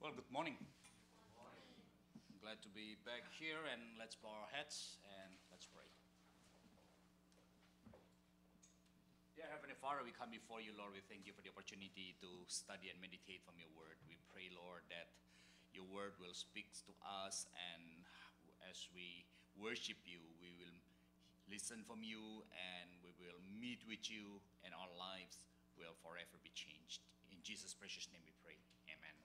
Well, good morning. Glad to be back here, and let's bow our heads and let's pray. Dear Heavenly Father, we come before you, Lord. We thank you for the opportunity to study and meditate from your word. We pray, Lord, that your word will speak to us, and as we worship you, we will listen from you, and we will meet with you, and our lives will forever be changed. In Jesus' precious name we pray. Amen.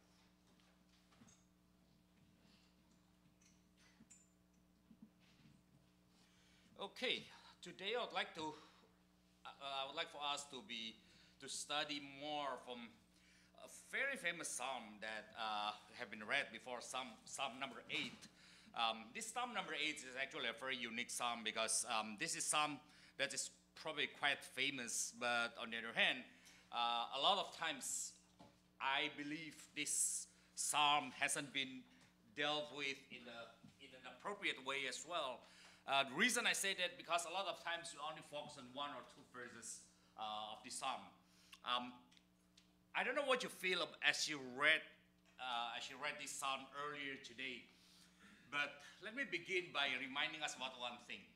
Okay, today I would like for us to study more from a very famous psalm that have been read before, Psalm number 8. This Psalm number 8 is actually a very unique psalm because this is psalm that is probably quite famous, but on the other hand, a lot of times I believe this psalm hasn't been dealt with in an appropriate way as well. The reason I say that because a lot of times you only focus on one or two verses of the psalm. I don't know what you feel as you read this psalm earlier today, but let me begin by reminding us about one thing.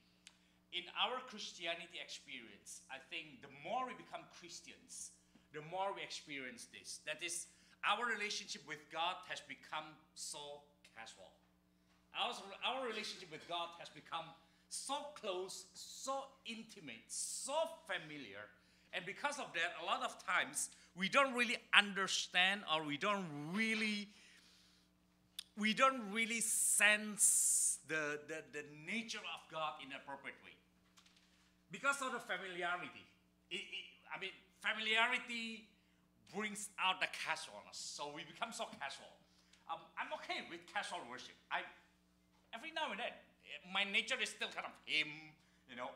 In our Christianity experience, I think the more we become Christians, the more we experience this. That is, our relationship with God has become so casual. Our relationship with God has become so close, so intimate, so familiar. And because of that, a lot of times we don't really understand, or we don't really sense the nature of God in an appropriate way. Because of the familiarity. Familiarity brings out the casualness. So we become so casual. I'm okay with casual worship. Every now and then, my nature is still kind of hymn,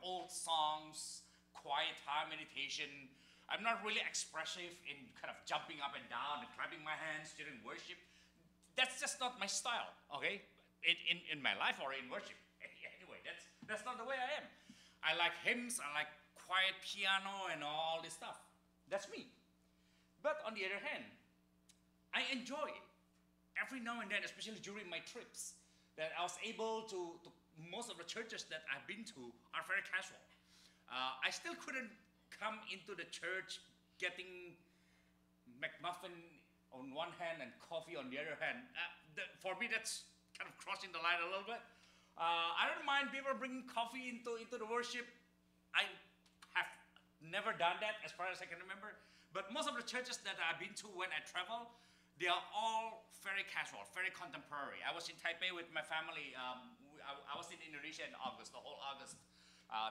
old songs, quiet time meditation. I'm not really expressive in kind of jumping up and down and clapping my hands during worship. That's just not my style, okay? In my life or in worship. Anyway, that's not the way I am. I like hymns, I like quiet piano and all this stuff. That's me. But on the other hand, I enjoy it. Every now and then, especially during my trips, that I was able to most of the churches that I've been to are very casual. I still couldn't come into the church getting McMuffin on one hand and coffee on the other hand. For me, that's kind of crossing the line a little bit. I don't mind people bringing coffee into the worship. I have never done that as far as I can remember. But most of the churches that I've been to when I travel, they are all very casual, very contemporary. I was in Taipei with my family. I was in Indonesia in August, the whole August,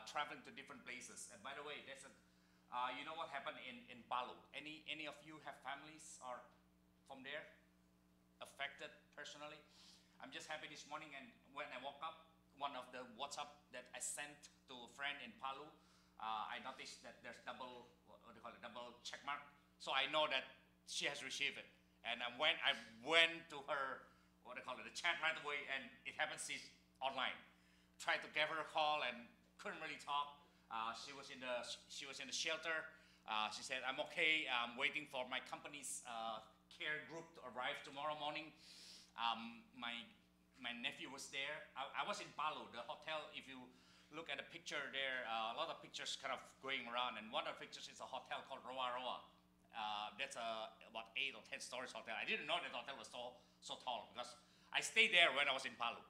traveling to different places. And by the way, you know what happened in Palu? Any of you have families or from there affected personally? I'm just happy this morning, and when I woke up, one of the WhatsApp that I sent to a friend in Palu, I noticed that there's double check mark. So I know that she has received it. And I went to her, the chat right away, and it happens she's online. Tried to give her a call and couldn't really talk. She was in the shelter. She said, "I'm okay. I'm waiting for my company's care group to arrive tomorrow morning." My nephew was there. I was in Palu, the hotel. If you look at the picture there, a lot of pictures kind of going around, and one of the pictures is a hotel called Roa Roa. That's about 8 or 10 stories hotel. I didn't know that hotel was so tall because I stayed there when I was in Palu.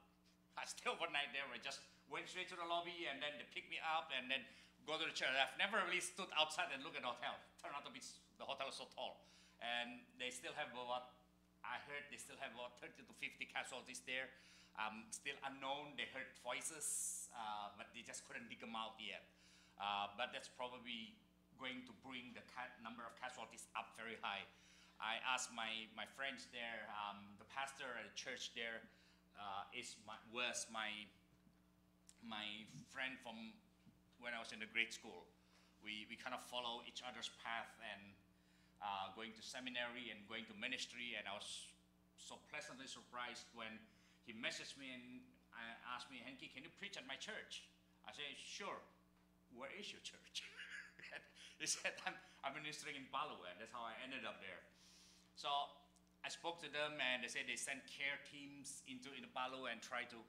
I stayed overnight there. I just went straight to the lobby, and then they picked me up and then go to the church. I've never really stood outside and looked at the hotel. Turned out to be the hotel is so tall. And they still have I heard they still have about 30 to 50 casualties there. Still unknown. They heard voices, but they just couldn't dig them out yet. But that's probably going to bring the number of casualties up very high. I asked my friends there, the pastor at the church there was my friend from when I was in the grade school. We kind of follow each other's path and going to seminary and going to ministry, and I was so pleasantly surprised when he messaged me and asked me, "Hengky, can you preach at my church?" I said, "Sure. Where is your church?" He said, I'm ministering in Palu, and that's how I ended up there. So I I spoke to them, and they said they sent care teams into Palu and try to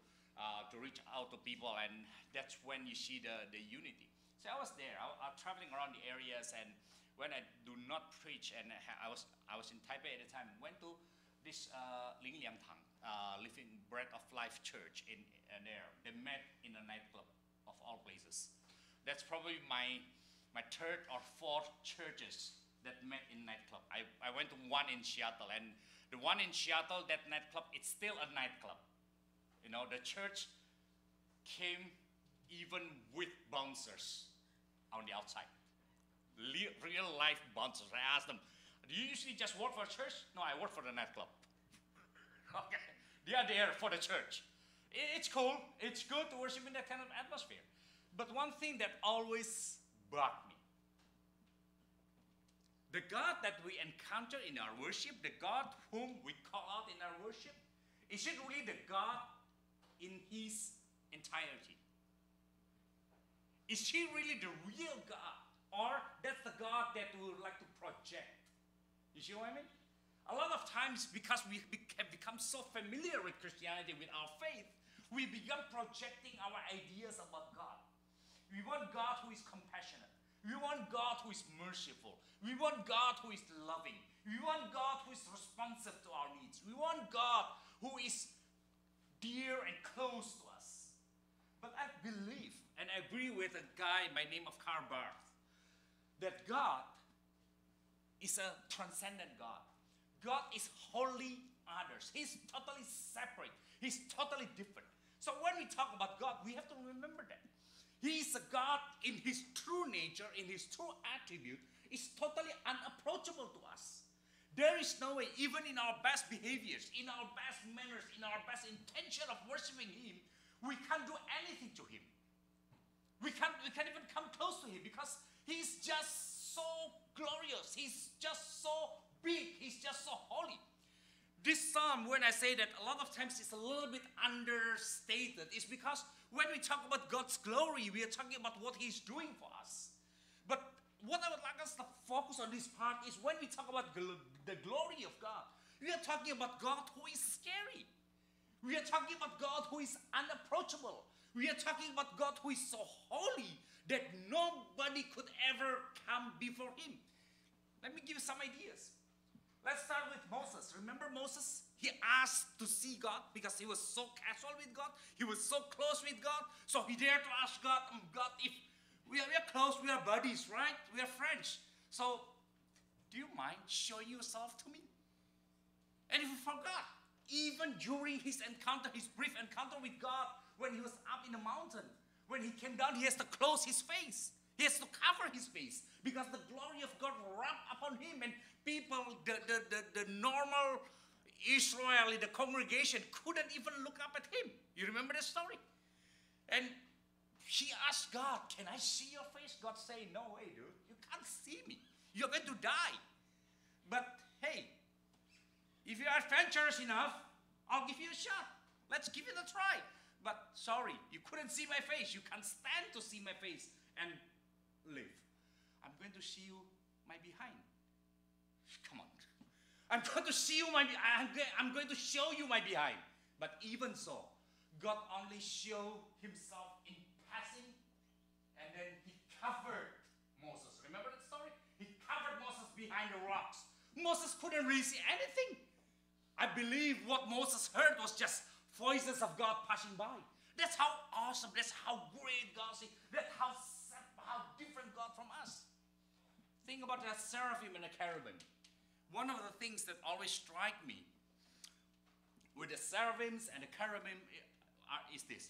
reach out to people, and that's when you see the unity. So I was there. I was traveling around the areas, and when I do not preach, and I was in Taipei at the time, went to this Ling Liang Tang, Living Bread of Life Church in there. They met in a nightclub of all places. That's probably my third or fourth churches that met in nightclub. I went to one in Seattle, and the one in Seattle, that nightclub, it's still a nightclub. You know, the church came even with bouncers on the outside. Real life bouncers. I asked them, do you usually just work for church? No, I work for the nightclub. Okay, they are there for the church. It's cool. It's good to worship in that kind of atmosphere. But one thing that always bugged me, the God that we encounter in our worship, the God whom we call out in our worship, is it really the God in his entirety? Is he really the real God? Or that's the God that we would like to project? You see what I mean? A lot of times, because we have become so familiar with Christianity, with our faith, we begin projecting our ideas about God. We want God who is compassionate. We want God who is merciful. We want God who is loving. We want God who is responsive to our needs. We want God who is dear and close to us. But I believe, and I agree with a guy by the name of Karl Barth, that God is a transcendent God. God is wholly others. He's totally separate. He's totally different. So when we talk about God, we have to remember that. He is a God in his true nature, in his true attribute, is totally unapproachable to us. There is no way, even in our best behaviors, in our best manners, in our best intention of worshiping him, we can't do anything to him. We can't even come close to him because he's just so glorious. He's just so big. He's just so holy. This psalm, when I say that a lot of times it's a little bit understated, is because when we talk about God's glory, we are talking about what he's doing for us. But what I would like us to focus on this part is when we talk about the glory of God, we are talking about God who is scary. We are talking about God who is unapproachable. We are talking about God who is so holy that nobody could ever come before him. Let me give you some ideas. Let's start with Moses. Remember Moses? He asked to see God because he was so casual with God. He was so close with God. So he dared to ask God, God, if we are close, we are buddies, right? We are friends. So do you mind showing yourself to me? And he forgot. Even during his encounter, his brief encounter with God, when he was up in the mountain, when he came down, he has to close his face. He has to cover his face because the glory of God rubbed upon him, and people, the normal Israeli, the congregation, couldn't even look up at him. You remember the story? And he asked God, can I see your face? God said, no way, dude. You can't see me. You're going to die. But hey, if you are adventurous enough, I'll give you a shot. Let's give it a try. But sorry, you couldn't see my face. You can't stand to see my face and live. I'm going to see you my behind. Come on. I'm going to see you I'm going to show you my behind. But even so, God only showed himself in passing, and then he covered Moses. Remember that story? He covered Moses behind the rocks. Moses couldn't really see anything. I believe what Moses heard was just voices of God passing by. That's how awesome, that's how great God is. That's how different God from us. Think about the seraphim and the cherubim. One of the things that always strike me with the seraphims and the cherubim is this.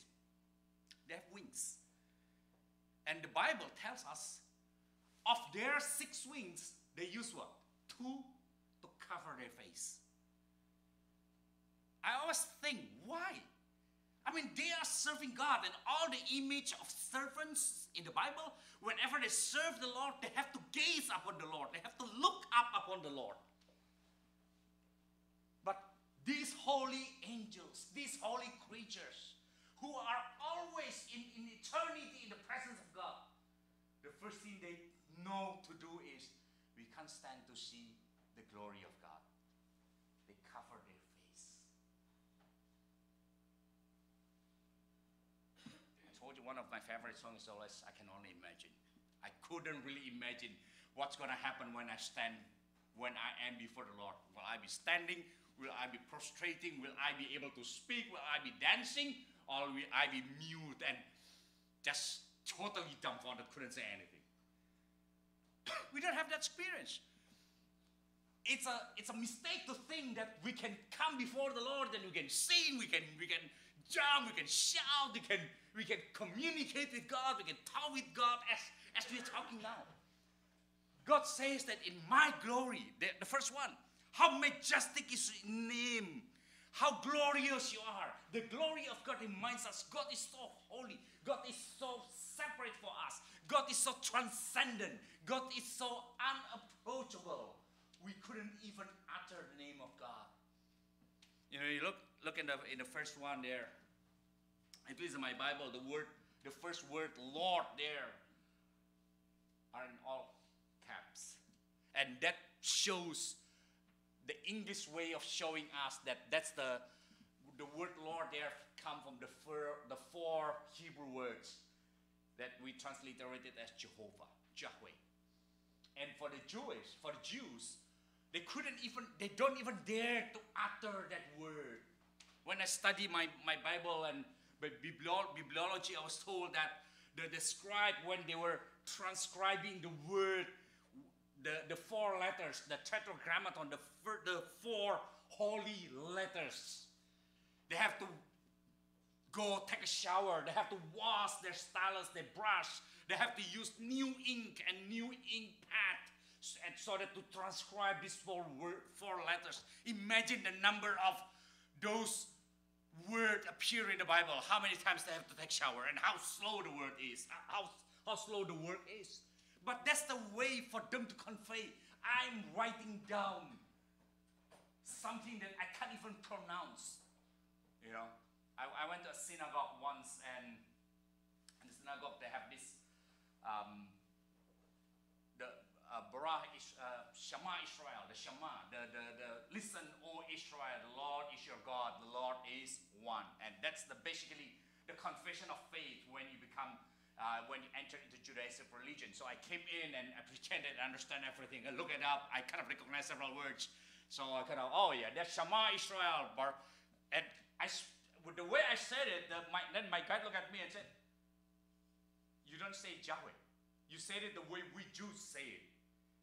They have wings. And the Bible tells us of their 6 wings, they use what? 2 to cover their face. I always think, why? I mean, they are serving God, and all the image of servants in the Bible, whenever they serve the Lord, they have to gaze upon the Lord. They have to look up upon the Lord. But these holy angels, these holy creatures, who are always in eternity in the presence of God, the first thing they know to do is, we can't stand to see the glory of God. They cover their face. I told you one of my favorite songs is always I Can Only Imagine. I couldn't really imagine what's going to happen when I stand, when I am before the Lord. Will I be standing? Will I be prostrating? Will I be able to speak? Will I be dancing? Or will I be mute and just totally dumbfounded, couldn't say anything? We don't have that experience. It's a mistake to think that we can come before the Lord and we can sing, we can jump, we can shout, we can communicate with God, we can talk with God as we're talking now. God says that in my glory, the first one, how majestic is your name, how glorious you are. The glory of God reminds us God is so holy, God is so separate for us, God is so transcendent, God is so unapproachable. We couldn't even utter the name of God. You know, you look in the first one there. At least in my Bible, the first word Lord there are in all caps. And that shows the English way of showing us that's the word Lord there come from the four Hebrew words that we transliterated as Jehovah, Yahweh. And for the Jews, they don't even dare to utter that word. When I study my Bible and bibliology, I was told that the scribe, when they were transcribing the word, the four letters, the tetragrammaton, the four holy letters, they have to go take a shower, they have to wash their stylus, their brush, they have to use new ink and new ink pad, and so that to transcribe these four letters. Imagine the number of those words appear in the Bible, how many times they have to take shower, and how slow the word is, how slow the word is. But that's the way for them to convey. I'm writing down something that I can't even pronounce. You know, I went to a synagogue once, and in the synagogue they have this Shema Israel, the Shema, the listen, O Israel, the Lord is your God, the Lord is one. And that's basically the confession of faith when you become, when you enter into Judaism religion. So I came in and I pretended I understand everything. I look it up, I kind of recognize several words. So I kind of, oh yeah, that's Shema Israel. And with the way I said it, then my guide looked at me and said, you don't say Yahweh. You said it the way we Jews say it.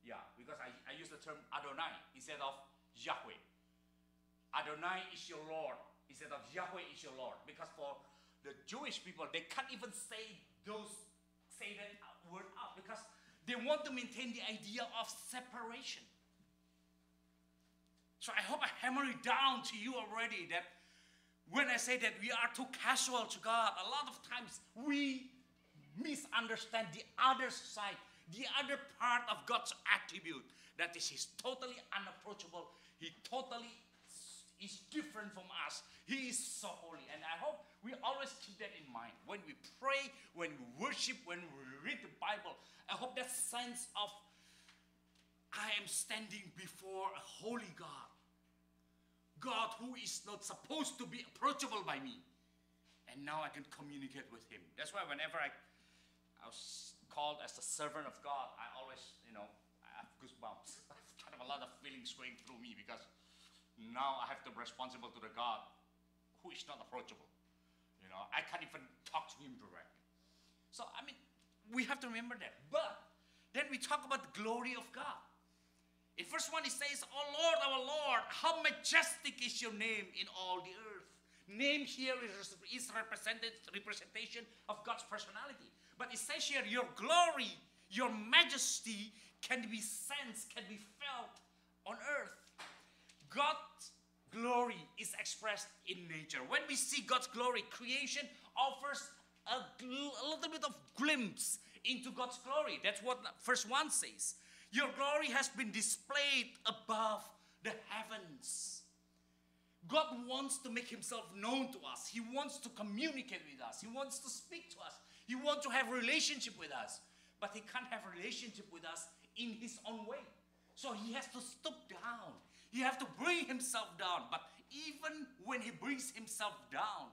Yeah, because I use the term Adonai instead of Yahweh. Adonai is your Lord instead of Yahweh is your Lord. Because for the Jewish people, they can't even say that word out because they want to maintain the idea of separation. So I hope I hammer it down to you already that when I say that we are too casual to God, a lot of times we misunderstand the other side, the other part of God's attribute, that is He's totally unapproachable. He totally is different from us. He is so holy. And I hope we always keep that in mind. When we pray, when we worship, when we read the Bible, I hope that sense of I am standing before a holy God. God who is not supposed to be approachable by me. And now I can communicate with Him. That's why whenever I was called as the servant of God, I always, I have goosebumps. I have kind of a lot of feelings going through me because now I have to be responsible to the God who is not approachable. I can't even talk to Him directly. So, we have to remember that. But then we talk about the glory of God. In verse 1 it says, "O Lord, our Lord, how majestic is your name in all the earth." Name here is representation of God's personality. But it says here, your glory, your majesty can be sensed, can be felt on earth. God's glory is expressed in nature. When we see God's glory, creation offers a little bit of glimpse into God's glory. That's what verse 1 says. Your glory has been displayed above the heavens. God wants to make Himself known to us. He wants to communicate with us. He wants to speak to us. He wants to have a relationship with us. But He can't have a relationship with us in His own way. So He has to stoop down. He have to bring himself down. But even when he brings himself down,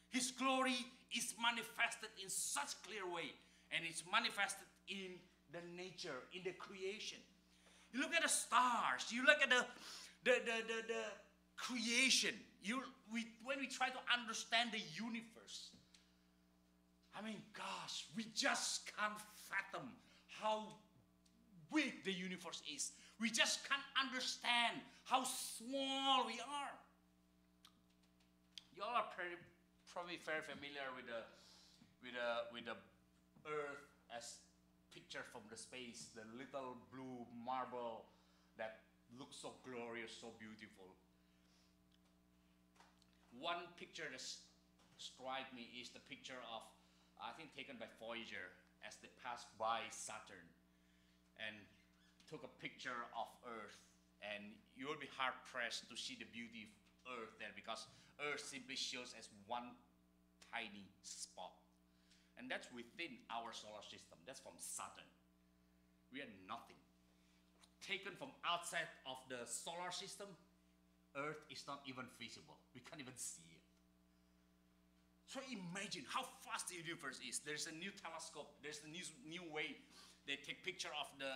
his glory is manifested in such clear way. And it's manifested in the nature, in the creation. You look at the stars. You look at the creation. When we try to understand the universe, I mean, gosh, we just can't fathom how big the universe is. We just can't understand how small we are. You all are probably very familiar with the Earth as picture from the space, the little blue marble that looks so glorious, so beautiful. One picture that strikes me is the picture of, I think, taken by Voyager as they passed by Saturn and took a picture of Earth. And you will be hard-pressed to see the beauty of Earth there, because Earth simply shows as one tiny spot. And that's within our solar system. That's from Saturn. We are nothing. Taken from outside of the solar system, Earth is not even visible. We can't even see it. So imagine how vast the universe is. There's a new telescope. There's a new way they take picture of the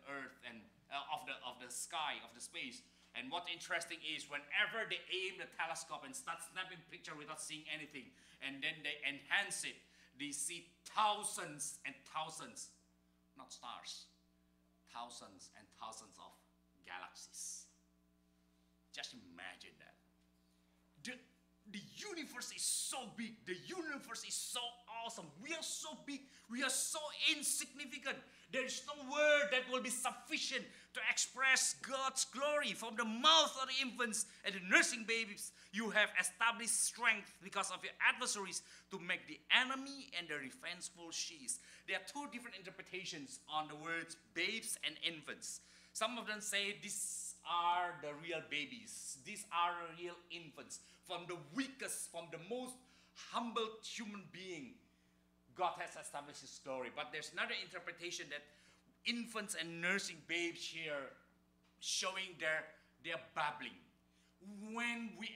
Earth and of the sky, of the space. And what's interesting is whenever they aim the telescope and start snapping picture without seeing anything, and then they enhance it, they see thousands and thousands, not stars, thousands and thousands of galaxies. Just imagine that. The universe is so big. The universe is so awesome. We are so big. We are so insignificant. There is no word that will be sufficient to express God's glory. From the mouth of the infants and the nursing babies, you have established strength because of your adversaries to make the enemy and the revengeful sheaves. There are two different interpretations on the words babes and infants. Some of them say these are the real babies. These are real infants. From the weakest, from the most humble human being, God has established His glory. But there's another interpretation that infants and nursing babes here showing their babbling. When we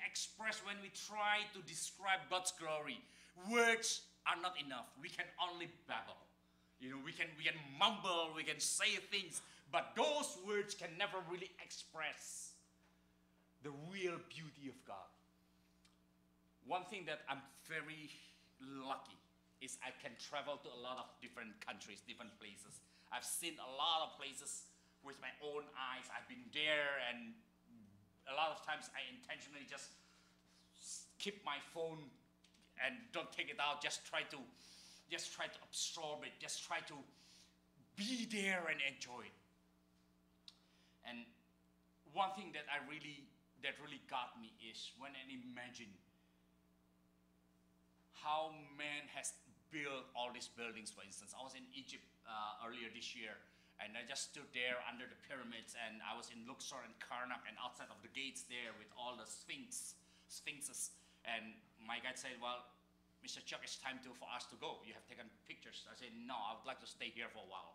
try to describe God's glory, words are not enough. We can only babble. We can mumble, we can say things, but those words can never really express the real beauty of God. One thing that I'm very lucky is I can travel to a lot of different countries, different places. I've seen a lot of places with my own eyes. I've been there, and a lot of times I intentionally just keep my phone and don't take it out. Just try to absorb it. Just try to be there and enjoy it. And one thing that really got me is when I imagine how man has built all these buildings. For instance, I was in Egypt earlier this year, and I just stood there under the pyramids, and I was in Luxor and Karnak, and outside of the gates there with all the sphinxes. And my guide said, "Well, Mr. Chiok, it's time for us to go. You have taken pictures." I said, "No, I would like to stay here for a while."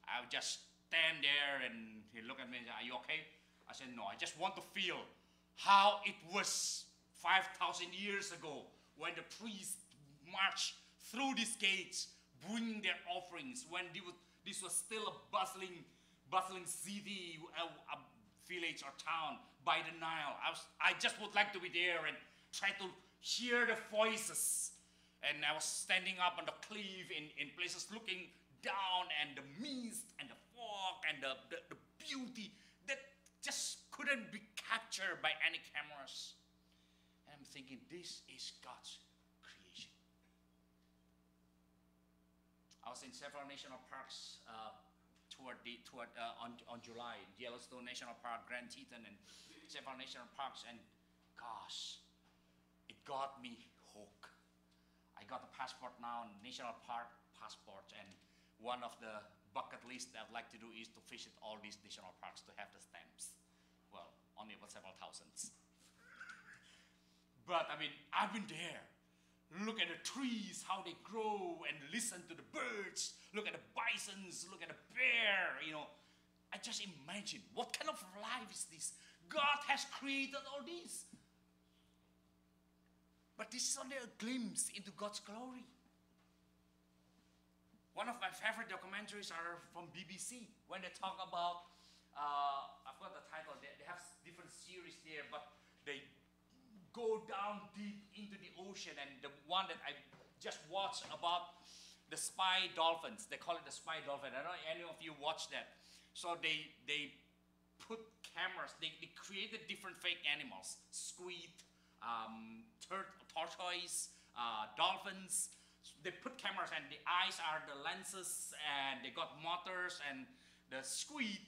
I would just stand there, and he looked at me and said, "Are you okay?" I said, "No, I just want to feel how it was 5,000 years ago when the priests marched through these gates, bringing their offerings, when this was still a bustling city, a village or town by the Nile. I just would like to be there and try to hear the voices. And I was standing up on the cliff in places looking down, and the mist and the fog and the beauty that just couldn't be captured by any cameras. And I'm thinking, this is God's creation. I was in several national parks on July, Yellowstone National Park, Grand Teton, and several national parks, and gosh, it got me hooked. I got a passport now, national park passport, and one of the bucket lists that I'd like to do is to visit all these national parks to have the stamps. Well, only about several thousands. But I mean, I've been there. Look at the trees, how they grow, and listen to the birds. Look at the bisons, look at the bear, I just imagine, what kind of life is this? God has created all this. But this is only a glimpse into God's glory. One of my favorite documentaries are from BBC, when they talk about, I forgot the title, they have different series there, but they go down deep into the ocean, and the one that I just watched about the spy dolphins, they call it the spy dolphin. I don't know if any of you watched that. So they put cameras, they created different fake animals, squid, tortoise, dolphins. They put cameras, and the eyes are the lenses, and they got motors, and the squid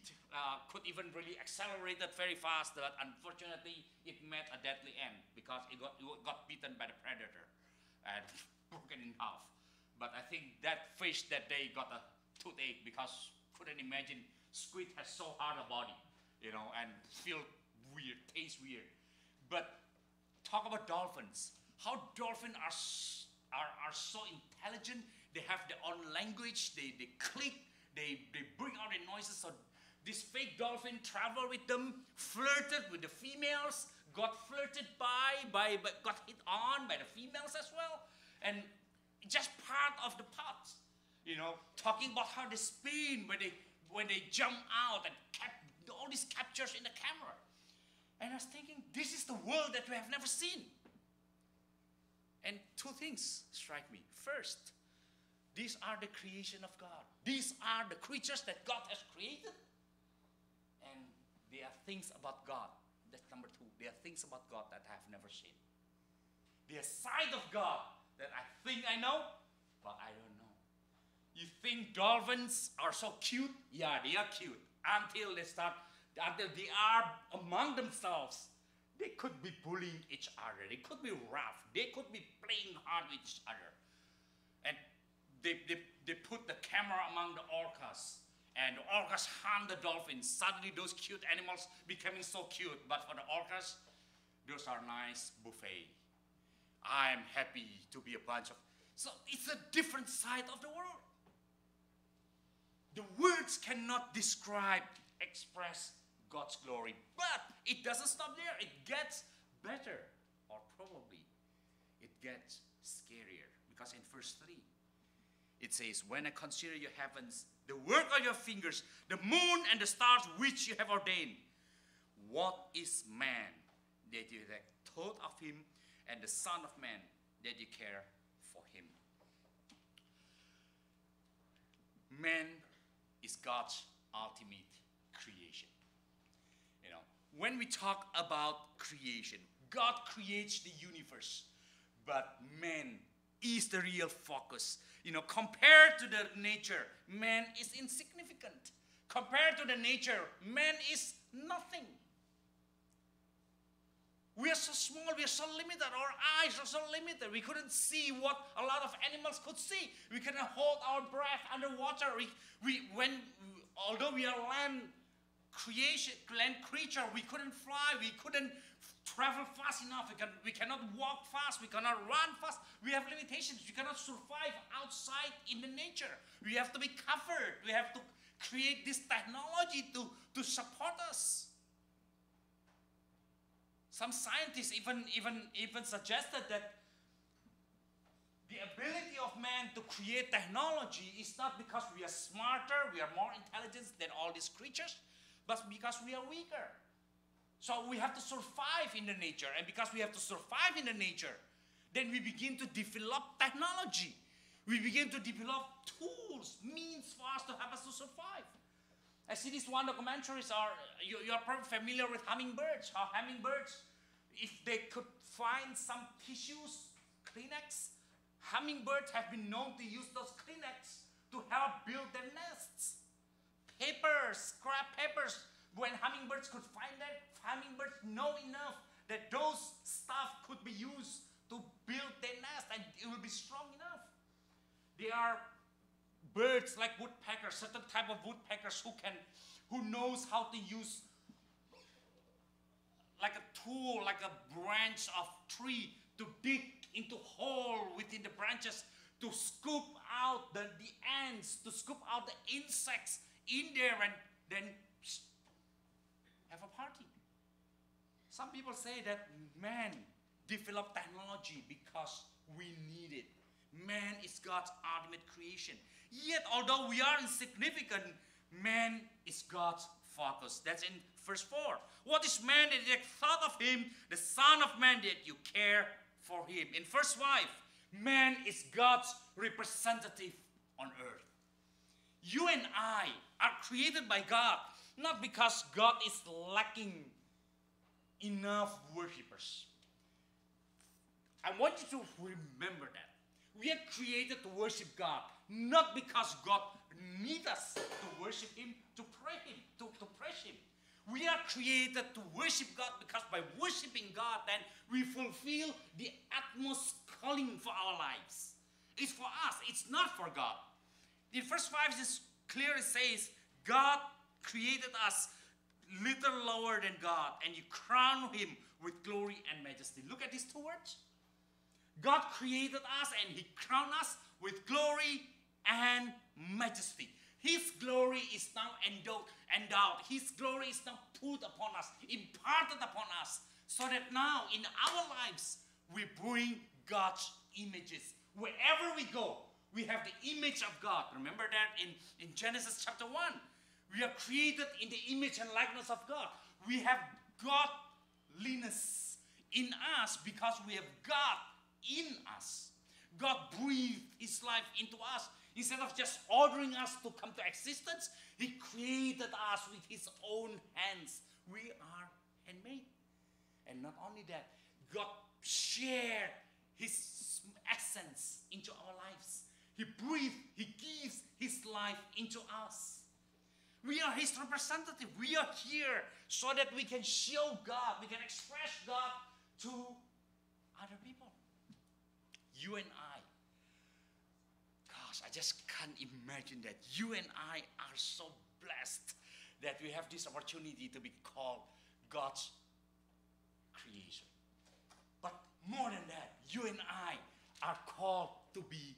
could even really accelerate it very fast, but unfortunately it met a deadly end because it got bitten by the predator and broken in half. But I think that fish that day got a toothache because couldn't imagine squid has so hard a body, you know, and feel weird, taste weird. But talk about dolphins. How dolphins are so intelligent. They have their own language. They click. They bring out their noises. So this fake dolphin traveled with them, flirted with the females, got flirted got hit on by the females as well, and just part of the pot. You know, talking about how they spin when they jump out and all these captures in the camera. And I was thinking, this is the world that we have never seen. And two things strike me. First, these are the creation of God. These are the creatures that God has created. And there are things about God. That's number two. There are things about God that I have never seen. There are side of God that I think I know, but I don't know. You think dolphins are so cute? Yeah, they are cute. Until they are among themselves. They could be bullying each other. They could be rough. They could be playing hard with each other. And they put the camera among the orcas. And the orcas hunt the dolphins. Suddenly those cute animals becoming so cute. But for the orcas, those are nice buffet. I am happy to be a bunch of... So it's a different side of the world. The words cannot describe, express God's glory. But it doesn't stop there. It gets better. Or probably it gets scarier. Because in verse 3, it says, when I consider your heavens, the work of your fingers, the moon and the stars which you have ordained, what is man that you have thought of him, and the son of man that you care for him? Man is God's ultimate creation. You know, when we talk about creation, God creates the universe, but man is the real focus. You know, compared to the nature, man is insignificant. Compared to the nature, man is nothing. We are so small, we are so limited, our eyes are so limited. We couldn't see what a lot of animals could see. We cannot hold our breath underwater. Although we are land creature, we couldn't fly, we couldn't travel fast enough, we cannot walk fast, we cannot run fast. We have limitations. We cannot survive outside in the nature. We have to be covered. We have to create this technology to support us. Some scientists even suggested that the ability of man to create technology is not because we are smarter, we are more intelligent than all these creatures, but because we are weaker. So we have to survive in the nature, and because we have to survive in the nature, then we begin to develop technology. We begin to develop tools, means for us to help us to survive. I see this one documentaries you're probably familiar with hummingbirds. How hummingbirds, if they could find some tissues, Kleenex, hummingbirds have been known to use those Kleenex to help build their nests. Papers, scrap papers. When hummingbirds could find that, hummingbirds know enough that those stuff could be used to build their nest, and it will be strong enough. There are birds like woodpeckers, certain type of woodpeckers who knows how to use like a tool, like a branch of tree to dig into hole within the branches to scoop out the ants, to scoop out the insects in there, and then have a party. Some people say that man developed technology because we need it. Man is God's ultimate creation. Yet, although we are insignificant, man is God's focus. That's in verse 4. What is man that you have thought of him, the Son of Man that you care for him? In verse 5, man is God's representative on earth. You and I are created by God, not because God is lacking enough worshippers. I want you to remember that. We are created to worship God, not because God needs us to worship him, to pray him, to praise him. We are created to worship God because by worshiping God, then we fulfill the utmost calling for our lives. It's for us. It's not for God. In verse 5, it clearly says, God created us little lower than God, and you crown him with glory and majesty. Look at these two words. God created us, and he crowned us with glory and majesty. His glory is now endowed. His glory is now put upon us, imparted upon us, so that now in our lives, we bring God's images. Wherever we go, we have the image of God. Remember that in Genesis chapter 1. We are created in the image and likeness of God. We have godliness in us because we have God in us. God breathed his life into us. Instead of just ordering us to come to existence, he created us with his own hands. We are handmade. And not only that, God shared his essence into our lives. He breathed, he gives his life into us. We are his representative. We are here so that we can show God, we can express God to other people. You and I. Gosh, I just can't imagine that. You and I are so blessed that we have this opportunity to be called God's creation. But more than that, you and I are called to be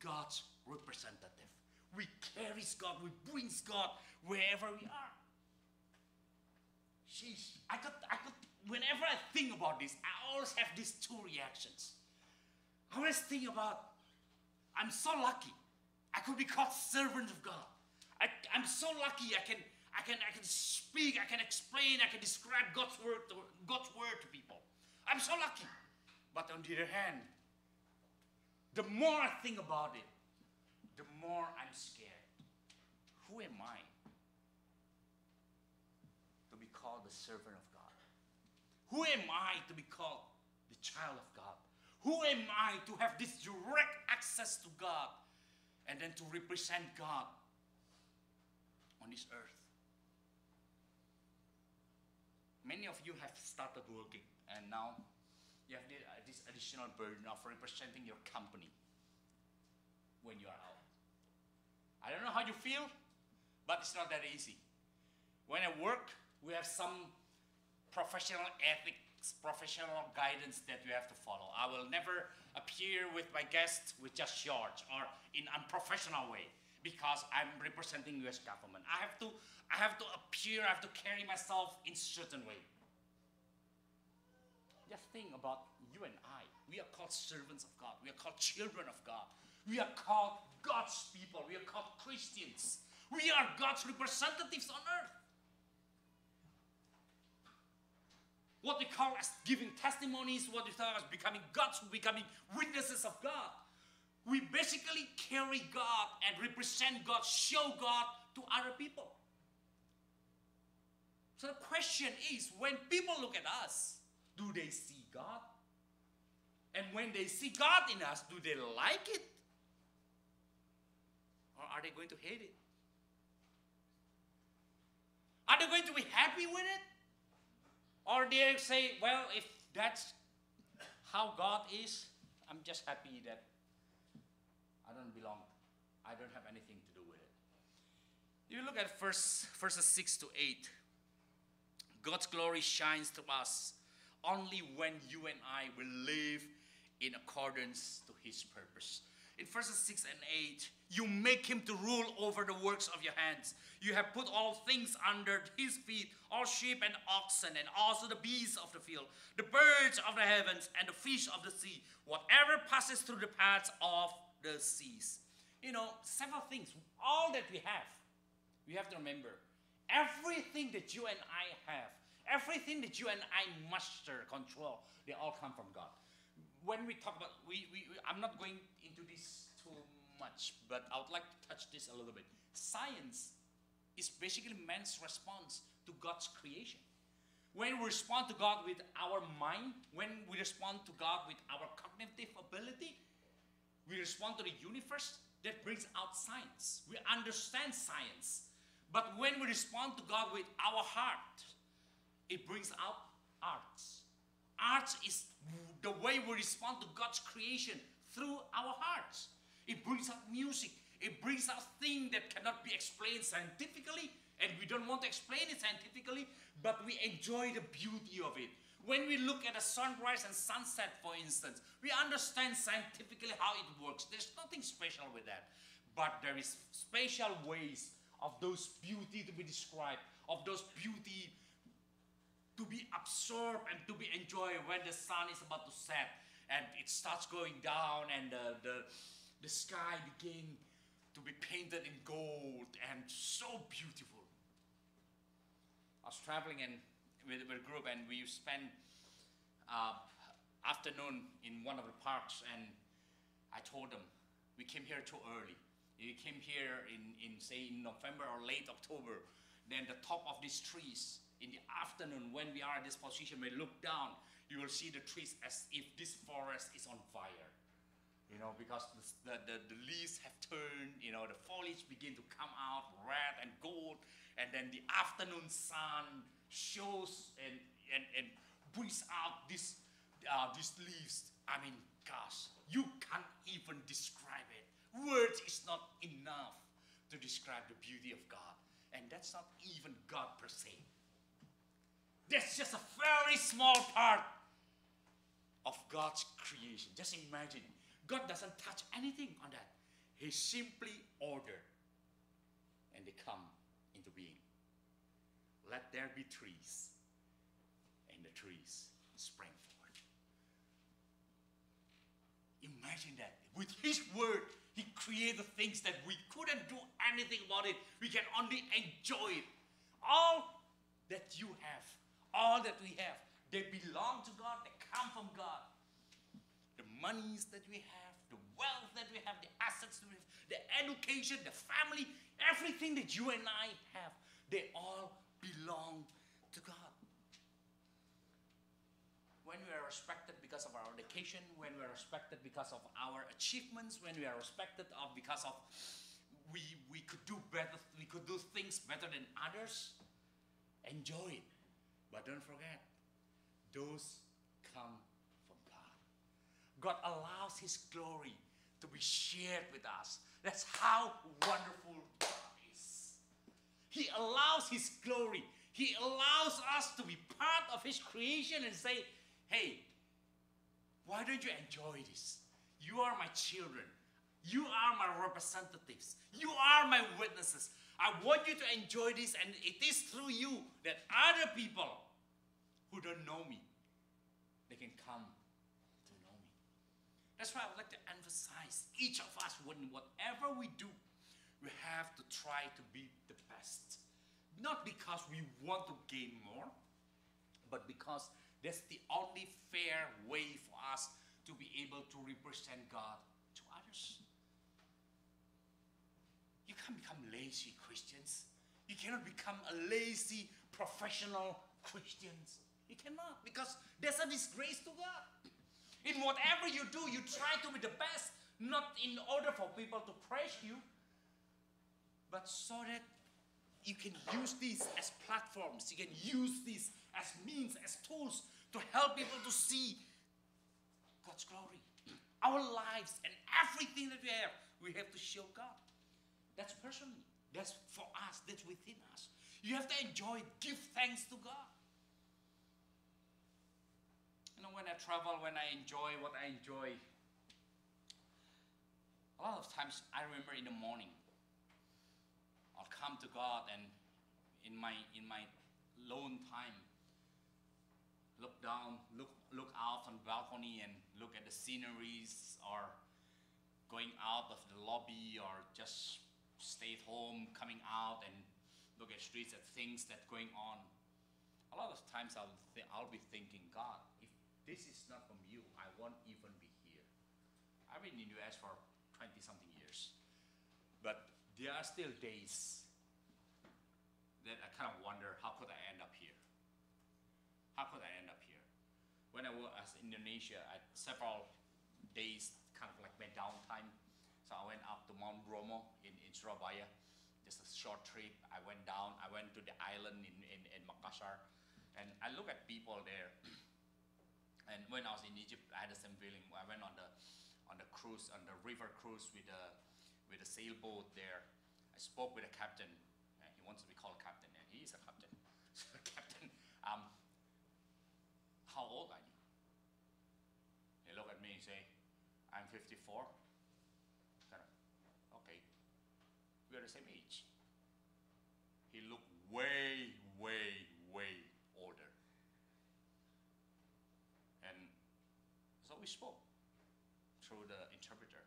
God's representative. We carry God, we bring God wherever we are. Sheesh, I could, whenever I think about this, I always have these two reactions. I always think about, I'm so lucky. I could be called servant of God. I'm so lucky. I can speak. I can explain. I can describe God's word to people. I'm so lucky. But on the other hand, the more I think about it, the more I'm scared. Who am I to be called the servant of God? Who am I to be called the child of God? Who am I to have this direct access to God and then to represent God on this earth? Many of you have started working and now you have this additional burden of representing your company when you are out. I don't know how you feel, but it's not that easy. When I work, we have some professional ethics, professional guidance that you have to follow. I will never appear with my guests with just shorts or in unprofessional way because I'm representing U.S. government. I have to appear, I have to carry myself in certain way. Just think about you and I. We are called servants of God. We are called children of God. We are called God's people. We are called Christians. We are God's representatives on earth. What we call as giving testimonies, what we call as becoming witnesses of God. We basically carry God and represent God, show God to other people. So the question is, when people look at us, do they see God? And when they see God in us, do they like it? Or are they going to hate it? Are they going to be happy with it? Or they say, well, if that's how God is, I'm just happy that I don't belong. I don't have anything to do with it. You look at verses 6 to 8. God's glory shines to us only when you and I will live in accordance to his purpose. In verses 6 and 8, You make him to rule over the works of your hands. You have put all things under his feet, all sheep and oxen, and also the beasts of the field, the birds of the heavens, and the fish of the sea, whatever passes through the paths of the seas. You know, several things. All that we have to remember, everything that you and I have, everything that you and I master, control, they all come from God. When we talk about, I'm not going into this too much, but I would like to touch this a little bit. Science is basically man's response to God's creation. When we respond to God with our mind, when we respond to God with our cognitive ability, we respond to the universe, that brings out science. We understand science. But when we respond to God with our heart, it brings out arts. Arts is the way we respond to God's creation through our hearts. It brings out music. It brings out things that cannot be explained scientifically, and we don't want to explain it scientifically, but we enjoy the beauty of it. When we look at a sunrise and sunset, for instance, we understand scientifically how it works. There's nothing special with that. But there is special ways of those beauty to be described, of those beauty to be absorbed and to be enjoyed when the sun is about to set and it starts going down and the sky begin to be painted in gold and so beautiful. I was traveling with a group, and we spent afternoon in one of the parks, and I told them, we came here too early. We came here in say in November or late October. Then the top of these trees in the afternoon, when we are in this position, we look down, you will see the trees as if this forest is on fire. You know, because the leaves have turned, you know, the foliage begin to come out red and gold, and then the afternoon sun shows and brings out these leaves. I mean, gosh, you can't even describe it. Words is not enough to describe the beauty of God. And that's not even God per se. That's just a very small part of God's creation. Just imagine, God doesn't touch anything on that. He simply ordered, and they come into being. Let there be trees, and the trees sprang forth. Imagine that. With His word, He created things that we couldn't do anything about it. We can only enjoy it. All that you have, all that we have, they belong to God, they come from God. The monies that we have, the wealth that we have, the assets that we have, the education, the family, everything that you and I have, they all belong to God. When we are respected because of our education, when we are respected because of our achievements, when we are respected because of we could do better, we could do things better than others, enjoy it. But don't forget, those come from God. God allows His glory to be shared with us. That's how wonderful God is. He allows His glory. He allows us to be part of His creation and say, hey, why don't you enjoy this? You are my children. You are my representatives. You are my witnesses. I want you to enjoy this, and it is through you that other people who don't know me, they can come to know me. That's why I would like to emphasize, each of us, whatever we do, we have to try to be the best. Not because we want to gain more, but because that's the only fair way for us to be able to represent God to others. You can't become lazy Christians. You cannot become a lazy professional Christians. You cannot, because there's a disgrace to God. In whatever you do, you try to be the best, not in order for people to praise you, but so that you can use these as platforms. You can use these as means, as tools to help people to see God's glory. Our lives and everything that we have to show God. That's personally. That's for us. That's within us. You have to enjoy it. Give thanks to God. You know, when I travel, when I enjoy what I enjoy, A lot of times I remember in the morning, I'll come to God and in my lone time, look down, look out on the balcony and look at the sceneries, or going out of the lobby, or just stay at home, coming out and look at streets, at things that going on. A lot of times I'll be thinking, God, if this is not from you, I won't even be here. I've been in the US for 20-something years, but there are still days that I kind of wonder, how could I end up here? How could I end up here? When I was in Indonesia, I had several days, kind of like my downtime. So I went up to Mount Bromo in Surabaya, just a short trip. I went down, I went to the island in Makassar, and I look at people there. And when I was in Egypt, I had the same feeling. I went on the cruise, on the river cruise with a sailboat there. I spoke with the captain. He wants to be called captain, and he is a captain. So captain, how old are you? He looked at me and say, I'm 54. Kind of, okay, we are the same age. He looked way, way, way older. And so we spoke through the interpreter.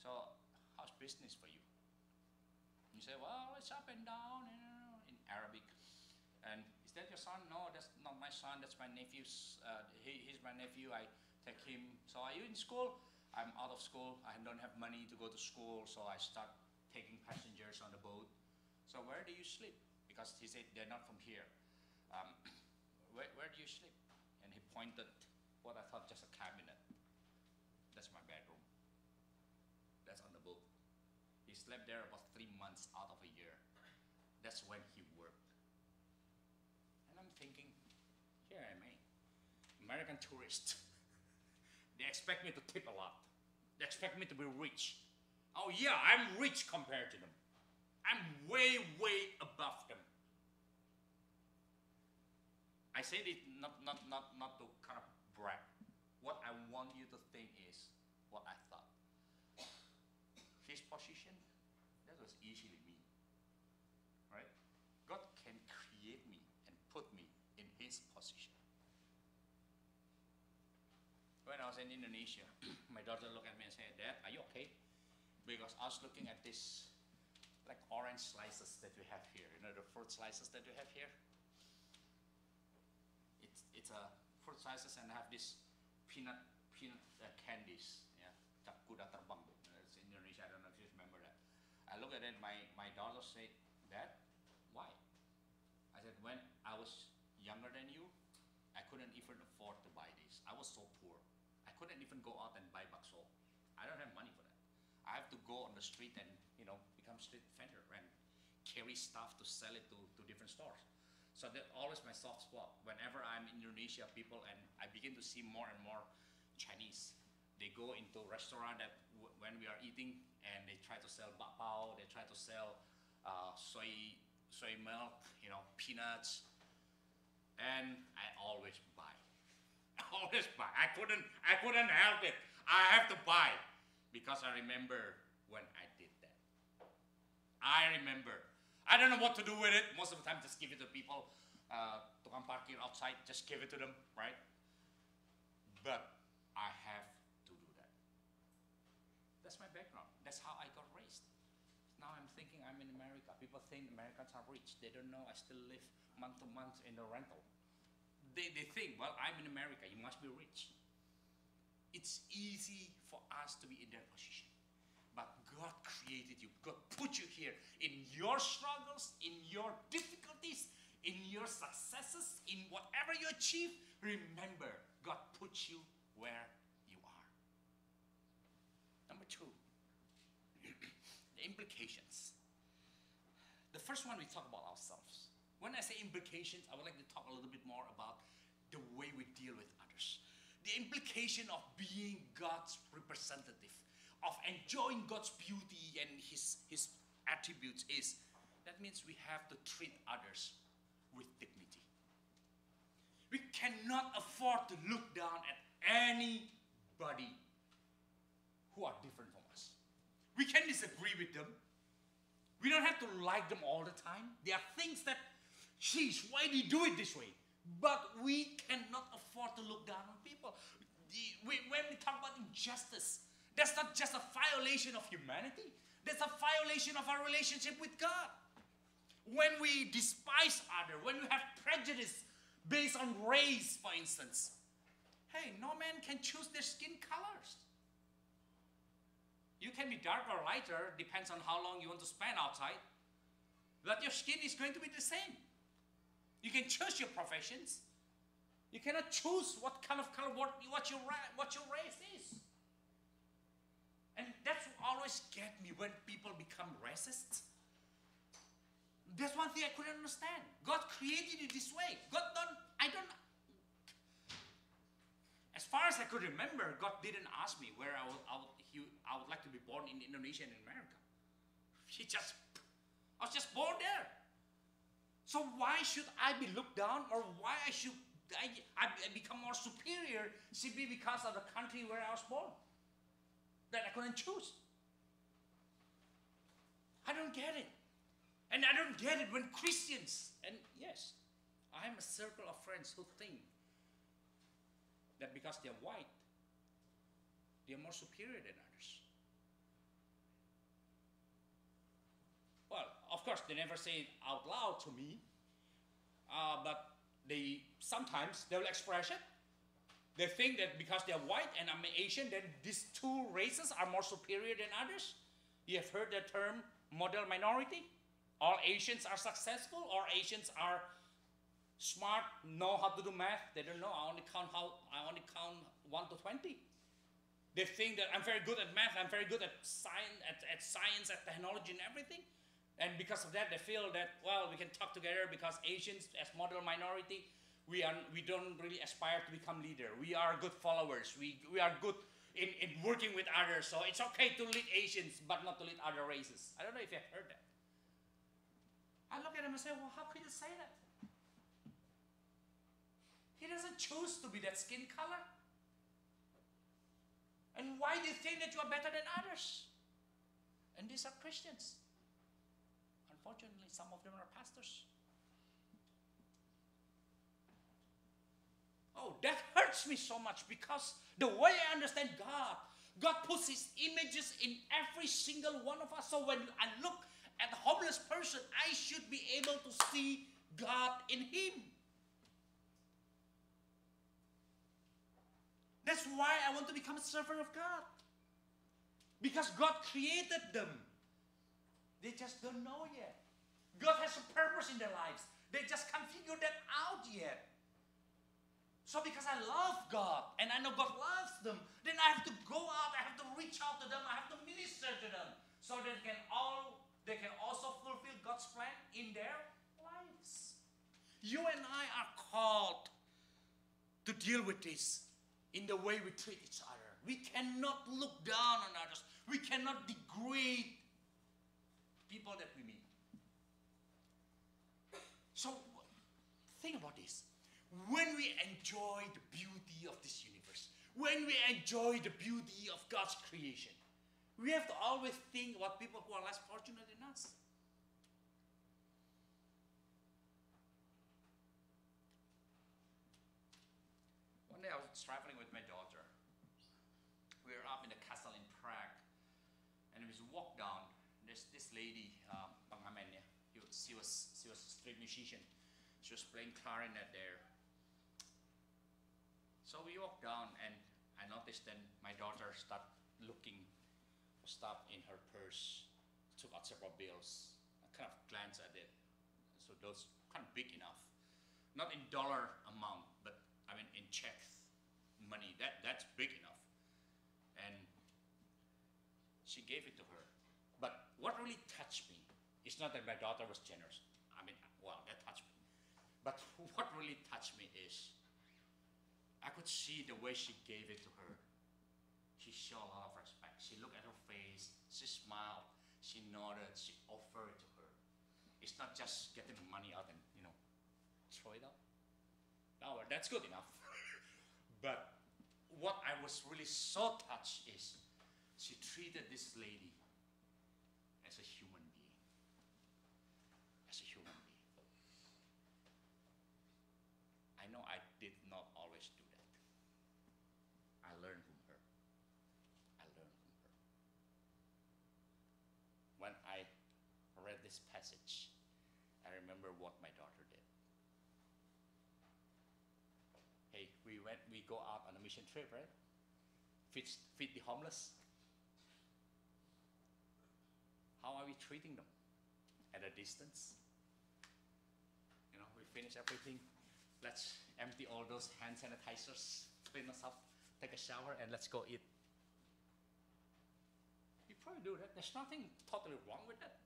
So, how's business for you? He said, well, it's up and down, in Arabic. And is that your son? No, that's not my son, that's my nephew's. He's my nephew, I take him. So are you in school? I'm out of school, I don't have money to go to school, so I start taking passengers on the boat. So where do you sleep? Because he said, they're not from here. Where do you sleep? And he pointed what I thought just a cabinet. That's my bedroom. That's on the boat. He slept there about 3 months out of a year. That's when he worked. And I'm thinking, here am I, American tourist. They expect me to tip a lot. They expect me to be rich. Oh yeah, I'm rich compared to them. I'm way, way above them. I said it not to kind of brag. What I want you to think is what I thought. His position, that was easily me, right? God can create me and put me in his position. When I was in Indonesia, my daughter looked at me and said, Dad, are you okay? Because I was looking at this like orange slices that we have here, you know, the fruit slices that we have here. It's a fruit slices and have this peanut candies, yeah, cap kuda terbang. It's in Indonesia, I don't know if you remember that. I look at it, my daughter said, Dad, why? I said, when I was younger than you, I couldn't even afford to buy this. I was so poor. I couldn't even go out and buy bakso. I don't have money for that. I have to go on the street and, you know, become street vendor and carry stuff to sell it to different stores. So that's always my soft spot. Whenever I'm in Indonesia, people, and I begin to see more and more Chinese. They go into a restaurant that when we are eating, and they try to sell bak pao, they try to sell soy milk, you know, peanuts, and I always buy. I always buy. I couldn't help it. I have to buy because I remember when I did that. I remember. I don't know what to do with it. Most of the time, just give it to people. Tukang parkir outside, just give it to them, right? But I have to do that. That's my background. That's how I got raised. Now I'm thinking I'm in America. People think Americans are rich. They don't know I still live month to month in the rental. They think, well, I'm in America. You must be rich. It's easy for us to be in that position. But God created you. God put you here in your struggles, in your difficulties, in your successes, in whatever you achieve. Remember, God put you where you are. Number two, the implications. The first one, we talk about ourselves. When I say implications, I would like to talk a little bit more about the way we deal with others. The implication of being God's representative, of enjoying God's beauty and his attributes is, that means we have to treat others with dignity. We cannot afford to look down at anybody who are different from us. We can disagree with them. We don't have to like them all the time. There are things that, geez, why do you do it this way? But we cannot afford to look down on people. When we talk about injustice, that's not just a violation of humanity. That's a violation of our relationship with God. When we despise others, when we have prejudice based on race, for instance, hey, no man can choose their skin colors. You can be darker or lighter, depends on how long you want to spend outside, but your skin is going to be the same. You can choose your professions. You cannot choose what kind of color, what your race is. And that's what always get me when people become racists. That's one thing I couldn't understand. God created it this way. As far as I could remember, God didn't ask me where I would like to be born in Indonesia and in America. I was just born there. So why should I be looked down, or why I become more superior simply because of the country where I was born that I couldn't choose? I don't get it. And I don't get it when Christians, and yes, I am a circle of friends who think that because they're white, they're more superior than others. Well, of course, they never say it out loud to me, but sometimes they'll express it. They think that because they're white and I'm Asian, then these two races are more superior than others. You have heard the term model minority? All Asians are successful, or Asians are smart, know how to do math. They don't know. I only count 1 to 20. They think that I'm very good at math, I'm very good at science, at technology and everything. And because of that, they feel that, well, we can talk together because Asians, as model minority, we don't really aspire to become leader. We are good followers. We are good in working with others. So it's okay to lead Asians, but not to lead other races. I don't know if you've heard that. I look at him and say, well, how could you say that? He doesn't choose to be that skin color. And why do you think that you are better than others? And these are Christians. Unfortunately, some of them are pastors. Oh, that hurts me so much, because the way I understand God, God puts His images in every single one of us. So when I look at a homeless person, I should be able to see God in him. That's why I want to become a servant of God. Because God created them. They just don't know yet. God has a purpose in their lives. They just can't figure that out yet. So because I love God and I know God loves them, then I have to go out, I have to reach out to them, I have to minister to them so they can also fulfill God's plan in their lives. You and I are called to deal with this in the way we treat each other. We cannot look down on others. We cannot degrade people that we meet. So think about this. When we enjoy the beauty of this universe, when we enjoy the beauty of God's creation, we have to always think about people who are less fortunate than us. One day I was traveling with my daughter. We were up in the castle in Prague, and we walked down. There's this lady, she was a street musician. She was playing clarinet there. So we walked down, and I noticed then my daughter started looking for stuff in her purse, took out several bills. I kind of glanced at it. So those kind of big enough. Not in dollar amount, but I mean in checks, money. That's big enough. And she gave it to her. But what really touched me, it's not that my daughter was generous. I mean, well, that touched me. But what really touched me is I could see the way she gave it to her. She showed a lot of respect. She looked at her face, she smiled, she nodded, she offered it to her. It's not just getting the money out and, throw it out. No, that's good enough. But what I was really so touched is she treated this lady as a human being. As a human being. I know I did not always do that. I learned from her. I learned from her. When I read this passage, I remember what my daughter did. Hey, we go out on a mission trip, right? Feed the homeless. How are we treating them? At a distance? You know, we finish everything. Let's empty all those hand sanitizers, clean us up, take a shower, and let's go eat. You probably do that. There's nothing totally wrong with that.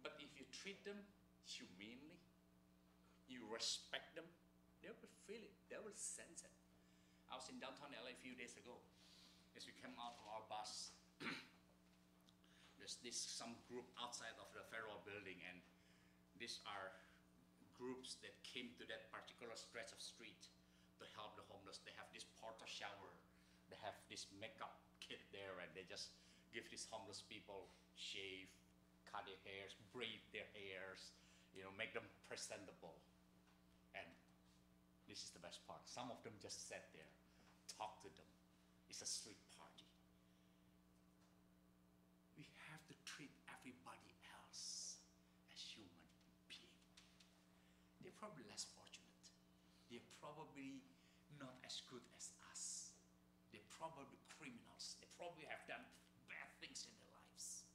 But if you treat them humanely, you respect them, they will feel it, they will sense it. I was in downtown LA a few days ago. As we came out of our bus, there's some group outside of the federal building, and these are groups that came to that particular stretch of street to help the homeless. They have this porta shower, they have this makeup kit there, and they just give these homeless people shave, cut their hairs, braid their hairs, you know, make them presentable. And this is the best part. Some of them just sat there, talk to them. It's a street party. We have to treat everybody else as human beings. They're probably less fortunate. They're probably not as good as us. They're probably criminals. They probably have done bad things in their lives.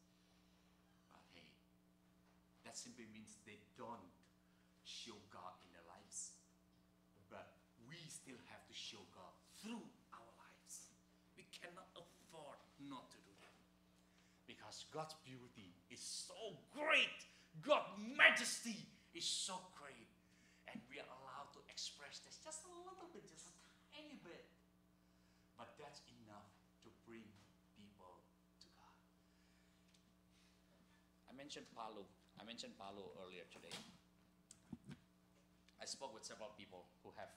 But hey, that simply means they don't show God in their lives. But we still have to show God through our lives. We cannot afford not to do that. Because God's beauty is so great. God's majesty is so great. And we are allowed to express this just a little bit, just a tiny bit. But that's enough to bring people to God. I mentioned Palu earlier today. I spoke with several people who have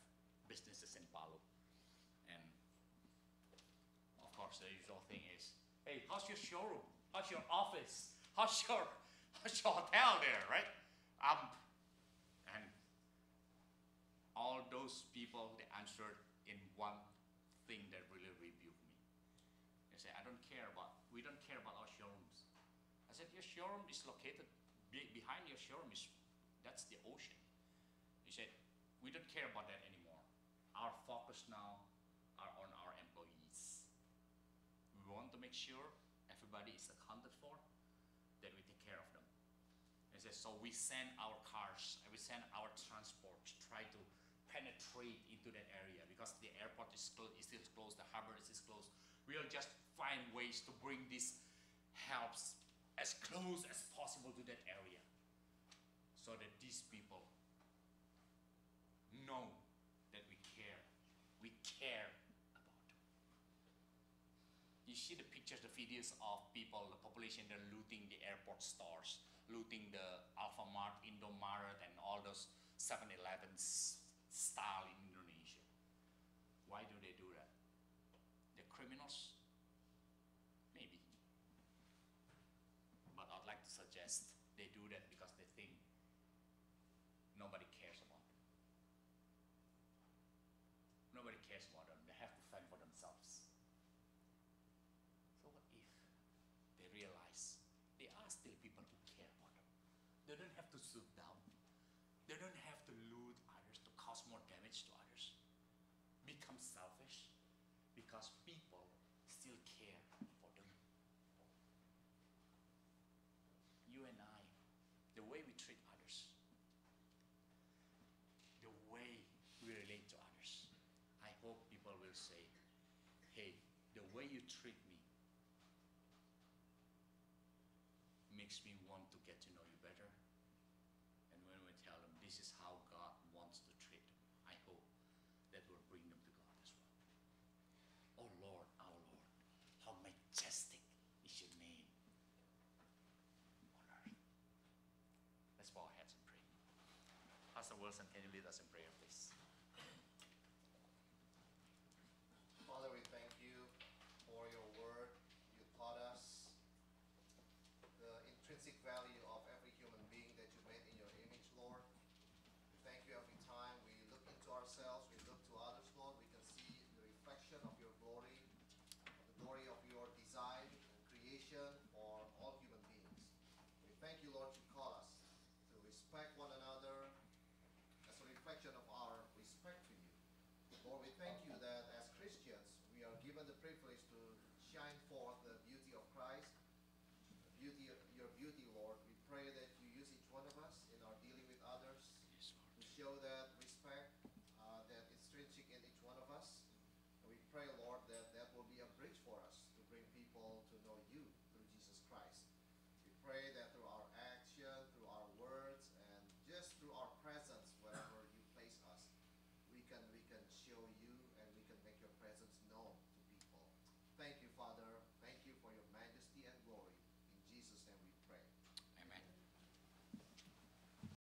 businesses in Palu. And of course, the usual thing is, hey, how's your showroom? How's your office? How's your hotel there, right? And all those people, they answered in one thing that really rebuked me. They said, we don't care about our showrooms. I said, your showroom is located, behind your showroom that's the ocean. He said, we don't care about that anymore. Our focus now are on our employees. We want to make sure everybody is accounted for, that we take care of them. He said, so we send our cars, we send our transport to try to penetrate into that area because the airport is still closed, the harbor is closed. We'll just find ways to bring these helps as close as possible to that area so that these people know that we care. We care about them. You see the pictures, the videos of people, the population, they're looting the airport stores, looting the Alfamart, Indomaret, and all those 7-Elevens style in Indonesia. Why do they do that? They're criminals? Maybe. But I'd like to suggest they do that because they think nobody cares about them. Nobody cares about them. They have to fend for themselves. So what if they realize they are still people who care about them? They don't have to stoop down. They don't have to loot others, to cause more damage to others. Become selfish because people still care for them. You and I, the way we treat others, the way we relate to others, I hope people will say, hey, the way you treat me makes me want to get to know you better. And when we tell them this is how God wants to treat them, I hope that will bring them to God as well. Oh Lord, our Lord, how majestic is your name on earth. Let's bow our heads and pray. Pastor Wilson, can you lead us in prayer, please? Father, we thank you for your word. You taught us you every time we look into ourselves, we look to others, Lord, we can see the reflection of your glory, the glory of your design and creation for all human beings. We thank you, Lord, you call us to respect one another as a reflection of our respect for you. Lord, we thank you that as Christians, we are given the privilege to shine forth the beauty of Christ, your beauty, Lord. We pray that you use each one of us in our dealing with others to show that